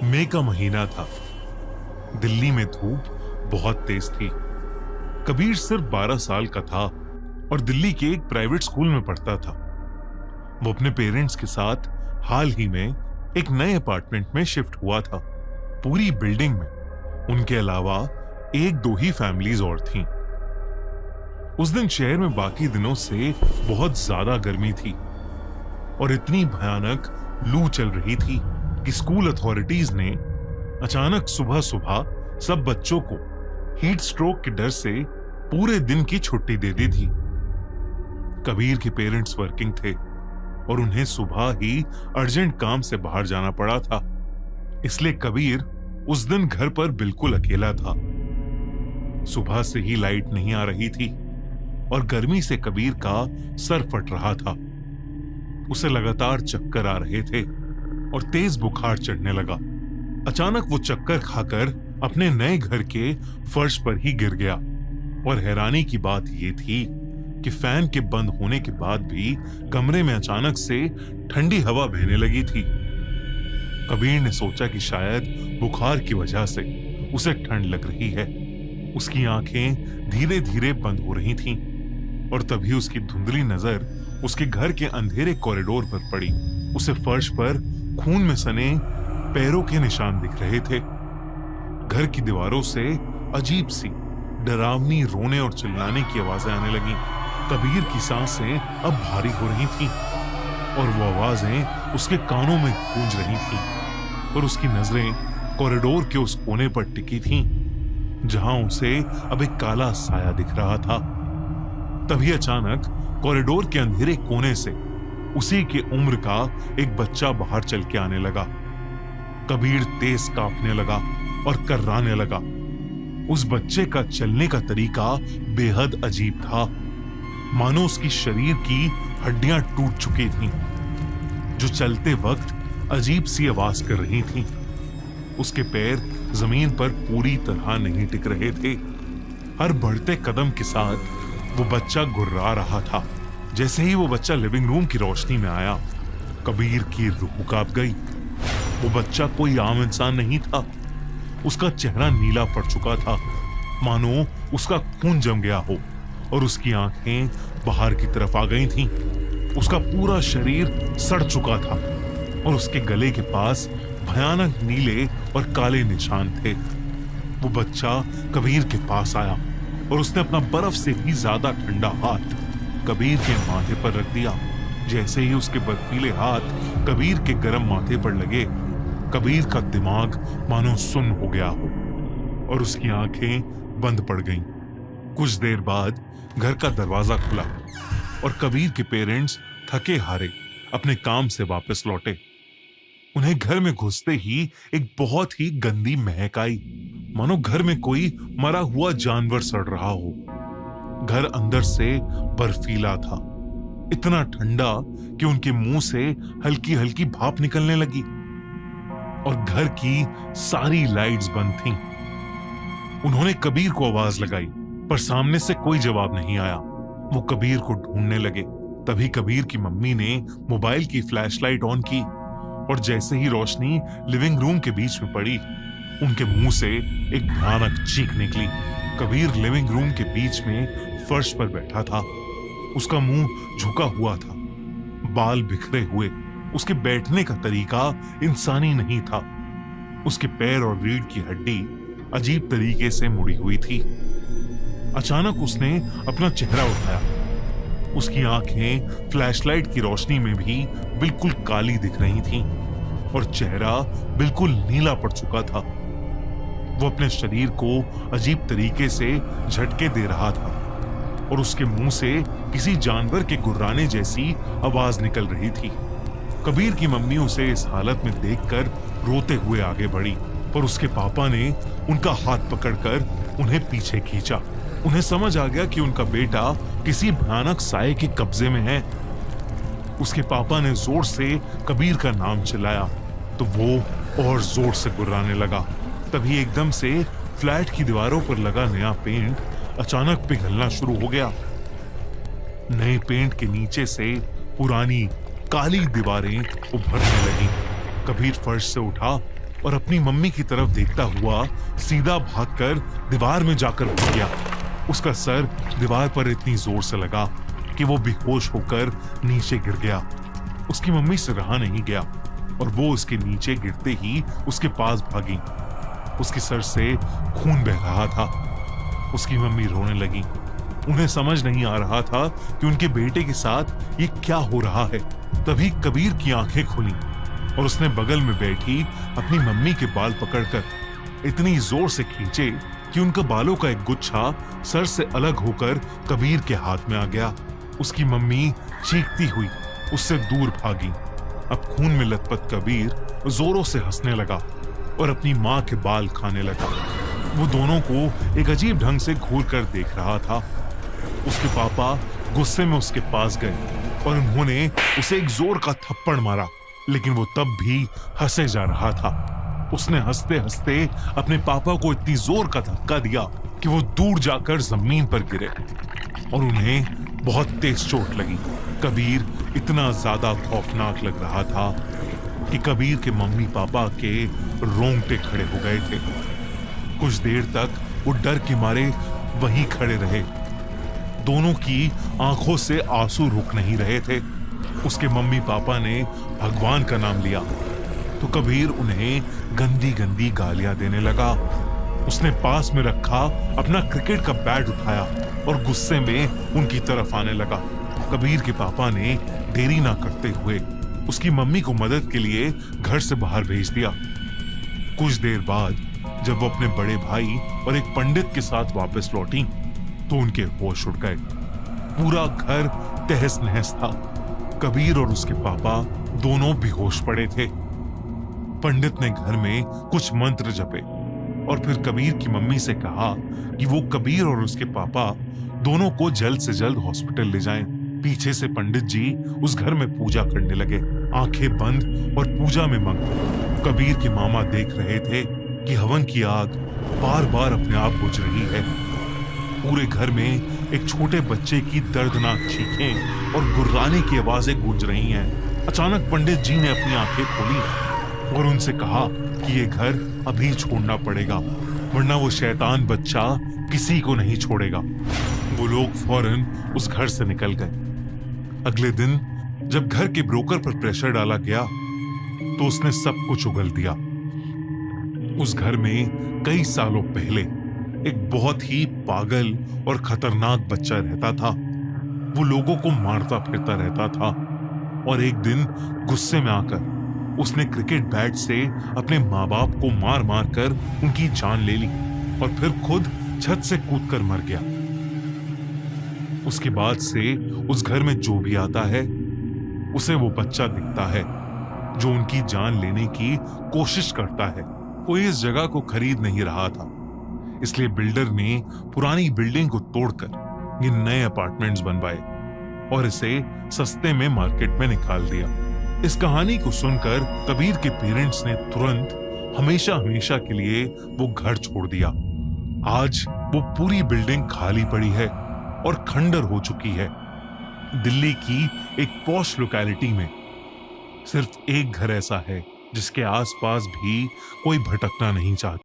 मई का महीना था। दिल्ली में धूप बहुत तेज थी। कबीर सिर्फ 12 साल का था और दिल्ली के एक प्राइवेट स्कूल में पढ़ता था। वो अपने पेरेंट्स के साथ हाल ही में एक नए अपार्टमेंट में शिफ्ट हुआ था। पूरी बिल्डिंग में उनके अलावा एक दो ही फैमिलीज और थीं। उस दिन शहर में बाकी दिनों से बहुत ज्यादा गर्मी थी और इतनी भयानक लू चल रही थी कि स्कूल अथॉरिटीज ने अचानक सुबह सुबह सब बच्चों को हीट स्ट्रोक के डर से पूरे दिन की छुट्टी दे दी थी। कबीर के पेरेंट्स वर्किंग थे और उन्हें सुबह ही अर्जेंट काम से बाहर जाना पड़ा था, इसलिए कबीर उस दिन घर पर बिल्कुल अकेला था। सुबह से ही लाइट नहीं आ रही थी और गर्मी से कबीर का सर फट रहा था। उसे लगातार चक्कर आ रहे थे और तेज बुखार चढ़ने लगा। अचानक वो चक्कर खाकर अपने नए घर के फर्श पर ही गिर गया और हैरानी की बात यह थी कि फैन के बंद होने के बाद भी कमरे में अचानक से ठंडी हवा बहने लगी थी। कबीर ने सोचा कि शायद बुखार की वजह से उसे ठंड लग रही है। उसकी आंखें धीरे धीरे बंद हो रही थीं और तभी उसकी धुंधली नजर उसके घर के अंधेरे कॉरिडोर पर पड़ी। उसे फर्श पर खून में सने पैरों के निशान दिख रहे थे। घर की दीवारों से अजीब सी डरावनी रोने और चिल्लाने की आवाजें आने लगीं। कबीर की सांसें अब भारी हो रही थीं और वो आवाजें उसके कानों में गूंज रही थीं और उसकी नजरें कॉरिडोर के उस कोने पर टिकी थीं जहां उसे अब एक काला साया दिख रहा था। तभी अचानक कॉरिडोर के अंधेरे कोने से उसी की उम्र का एक बच्चा बाहर चल के आने लगा। कबीर तेज कांपने लगा और कर्राने लगा। उस बच्चे का चलने का तरीका बेहद अजीब था, मानो उसकी शरीर की हड्डियां टूट चुकी थीं, जो चलते वक्त अजीब सी आवाज कर रही थीं। उसके पैर जमीन पर पूरी तरह नहीं टिक रहे थे। हर बढ़ते कदम के साथ वो बच्चा गुर्रा रहा था। जैसे ही वो बच्चा लिविंग रूम की रोशनी में आया, कबीर की रूह कांप गई। वो बच्चा कोई आम इंसान नहीं था। उसका चेहरा नीला पड़ चुका था, मानो उसका खून जम गया हो और उसकी आंखें बाहर की तरफ आ गई थीं। उसका पूरा शरीर सड़ चुका था और उसके गले के पास भयानक नीले और काले निशान थे। वो बच्चा कबीर के पास आया और उसने अपना बर्फ से भी ज्यादा ठंडा हाथ कबीर के माथे पर रख दिया। जैसे ही उसके बर्फीले हाथ कबीर के गर्म माथे पर लगे, कबीर का दिमाग मानो सुन्न हो गया हो और उसकी आंखें बंद पड़ गईं। कुछ देर बाद घर का दरवाजा खुला और कबीर के पेरेंट्स थके हारे अपने काम से वापस लौटे। उन्हें घर में घुसते ही एक बहुत ही गंदी महक आई, मानो घर में कोई मरा हुआ जानवर सड़ रहा हो। घर अंदर से बर्फीला था, इतना ठंडा कि उनके मुंह से हल्की हल्की भाप निकलने लगी और घर की सारी लाइट्स बंद थीं। उन्होंने कबीर को आवाज लगाई, पर सामने से कोई जवाब नहीं आया। वो कबीर को ढूंढने लगे। तभी कबीर की मम्मी ने मोबाइल की फ्लैशलाइट ऑन की और जैसे ही रोशनी लिविंग रूम के बीच में पड़ी, उनके मुंह से एक भयानक चीख निकली। कबीर लिविंग रूम के बीच में फर्श पर बैठा था। उसका मुंह झुका हुआ था, बाल बिखरे हुए। उसके बैठने का तरीका इंसानी नहीं था। उसके पैर और रीढ़ की हड्डी अजीब तरीके से मुड़ी हुई थी। अचानक उसने अपना चेहरा उठाया। उसकी आंखें फ्लैशलाइट की रोशनी में भी बिल्कुल काली दिख रही थीं और चेहरा बिल्कुल नीला पड़ चुका था। वो अपने शरीर को अजीब तरीके से झटके दे रहा था और उसके मुंह से किसी जानवर के गुर्राने जैसी आवाज निकल रही थी। कबीर की मम्मी उसे इस हालत में देखकर रोते हुए आगे बढ़ी, पर उसके पापा ने उनका हाथ पकड़कर उन्हें पीछे खींचा। उन्हें समझ आ गया कि उनका बेटा किसी भयानक साये के कब्जे में है। उसके पापा ने जोर से कबीर का नाम चिल्लाया तो वो और जोर से गुर्राने लगा। तभी एकदम से फ्लैट की दीवारों पर लगा नया पेंट अचानक पिघलना शुरू हो गया। नए पेंट के नीचे से पुरानी काली दीवारें उभरने लगी। कबीर फर्श से उठा और अपनी मम्मी की तरफ देखता हुआ सीधा भागकर दीवार में जाकर गिर गया। उसका सर दीवार पर इतनी जोर से लगा कि वो बेहोश होकर नीचे गिर गया। उसकी मम्मी से रहा नहीं गया और वो उसके नीचे गिरते ही उसके पास भागी। उसके सर से खून बह रहा था। उसकी मम्मी रोने लगी। उन्हें समझ नहीं आ रहा था कि उनके बेटे के साथ ये क्या हो रहा है। तभी कबीर की आंखें खुली और उसने बगल में बैठी अपनी मम्मी के बाल पकड़कर इतनी जोर से खींचे कि उनका बालों का एक गुच्छा सर से अलग होकर कबीर के हाथ में आ गया। उसकी मम्मी चीखती हुई उससे दूर भागी। अब खून में लथपथ कबीर जोरों से हंसने लगा और अपनी मां के बाल खाने लगा। वो दोनों को एक अजीब ढंग से घूर कर देख रहा था। उसके पापा गुस्से में उसके पास गए और उन्होंने उसे एक जोर का थप्पड़ मारा, लेकिन वो तब भी हंसे जा रहा था। उसने हंसते हंसते अपने पापा को इतनी जोर का धक्का दिया कि वो दूर जाकर जमीन पर गिरे और उन्हें बहुत तेज चोट लगी। कबीर इतना ज्यादा खौफनाक लग रहा था कि कबीर के मम्मी पापा के रोंगटे खड़े हो गए थे। कुछ देर तक वो डर के मारे वहीं खड़े रहे। दोनों की आंखों से आंसू रुक नहीं रहे थे। उसके मम्मी पापा ने भगवान का नाम लिया तो कबीर उन्हें गंदी गंदी गालियां देने लगा। उसने पास में रखा अपना क्रिकेट का बैट उठाया और गुस्से में उनकी तरफ आने लगा। कबीर के पापा ने देरी ना करते हुए उसकी मम्मी को मदद के लिए घर से बाहर भेज दिया। कुछ देर बाद जब वो अपने बड़े भाई और एक पंडित के साथ वापस लौटी तो उनके होश उड़ गए। पूरा घर तहस नहस था। कबीर और उसके पापा दोनों बेहोश पड़े थे। पंडित ने घर में कुछ मंत्र जपे और फिर कबीर की मम्मी से कहा कि वो कबीर और उसके पापा दोनों को जल्द से जल्द हॉस्पिटल ले जाएं। पीछे से पंडित जी उस घर में पूजा करने लगे, आंखें बंद और पूजा में मग्न। कबीर के मामा देख रहे थे कि हवन की आग बार बार अपने आप बुझ रही है। पूरे घर में एक छोटे बच्चे की दर्दनाक चीखें और गुर्राने की आवाजें गूंज रही हैं। अचानक पंडित जी ने अपनी आंखें खोली और उनसे कहा कि ये घर अभी छोड़ना पड़ेगा, वरना वो शैतान बच्चा किसी को नहीं छोड़ेगा। वो लोग फौरन उस घर से निकल गए। अगले दिन जब घर के ब्रोकर पर प्रेशर डाला गया तो उसने सब कुछ उगल दिया। उस घर में कई सालों पहले एक बहुत ही पागल और खतरनाक बच्चा रहता था। वो लोगों को मारता फिरता रहता था और एक दिन गुस्से में आकर उसने क्रिकेट बैट से अपने माँ बाप को मार मार कर उनकी जान ले ली और फिर खुद छत से कूदकर मर गया। उसके बाद से उस घर में जो भी आता है उसे वो बच्चा दिखता है जो उनकी जान लेने की कोशिश करता है। कोई इस जगह को खरीद नहीं रहा था, इसलिए बिल्डर ने पुरानी बिल्डिंग को तोड़कर ये नए अपार्टमेंट्स बनवाए और इसे सस्ते में मार्केट में निकाल दिया। इस कहानी को सुनकर कबीर के पेरेंट्स ने तुरंत हमेशा हमेशा के लिए वो घर छोड़ दिया। आज वो पूरी बिल्डिंग खाली पड़ी है और खंडर हो चुकी है। दिल्ली की एक पॉश लोकेलिटी में सिर्फ एक घर ऐसा है जिसके आसपास भी कोई भटकना नहीं चाहता।